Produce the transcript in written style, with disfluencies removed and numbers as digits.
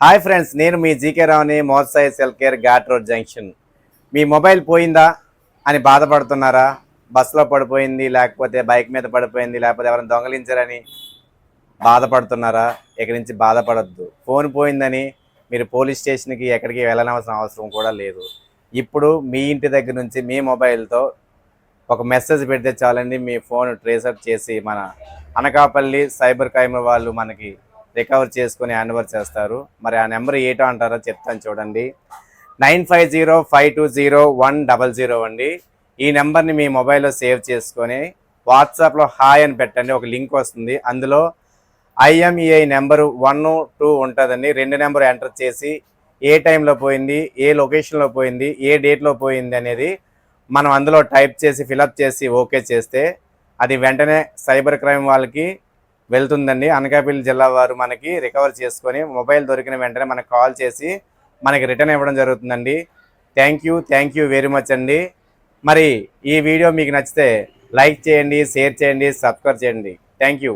Hi friends, నేను మీ GK రావుని, మోర్సాయి cell care, ghat road junction. మీ మొబైల్ పోయిందా అని బాధపడుతున్నారా? బస్సులో పడిపోయింది, లేకపోతే బైక్ మీద పడిపోయింది, లేకపోతే ఎవరైనా దొంగలించారని బాధపడుతున్నారా? ఇక్కడి నుంచి బాధపడద్దు. ఫోన్ పోయిందని మీరు పోలీస్ స్టేషన్కి ఎక్కడికి వెళ్ళనవసరం అవసరం కూడా లేదు. ఇప్పుడు మీ ఇంటి దగ్గర నుంచి మీ మొబైల్తో ఒక మెసేజ్ పెడితే చాలండి, మీ ఫోన్ ట్రేసప్ చేసి మన అనకాపల్లి సైబర్ క్రైమ్ వాళ్ళు మనకి రికవర్ చేసుకొని హ్యాండ్ ఓవర్ చేస్తారు. మరి ఆ నెంబర్ ఏటో అంటారో చెప్తాను చూడండి. 9505201000 అండి. ఈ నెంబర్ని మీ మొబైల్లో సేవ్ చేసుకొని వాట్సాప్లో హాయ్ అని పెట్టండి. ఒక లింక్ వస్తుంది, అందులో IMEI నెంబరు 1, 2 ఉంటుందండి. 2 నెంబర్ ఎంటర్ చేసి ఏ టైంలో పోయింది, ఏ లొకేషన్లో పోయింది, ఏ డేట్లో పోయింది అనేది మనం అందులో టైప్ చేసి ఫిలప్ చేసి ఓకే చేస్తే అది వెంటనే సైబర్ క్రైమ్ వాళ్ళకి వెళ్తుందండి. అనకాపల్లి జిల్లా వారు మనకి రికవర్ చేసుకొని మొబైల్ దొరికిన వెంటనే మనకు కాల్ చేసి మనకి రిటర్న్ ఇవ్వడం జరుగుతుందండి. థ్యాంక్ యూ వెరీ మచ్ అండి. మరి ఈ వీడియో మీకు నచ్చితే లైక్ చేయండి, షేర్ చేయండి, సబ్స్క్రైబ్ చేయండి. Thank you.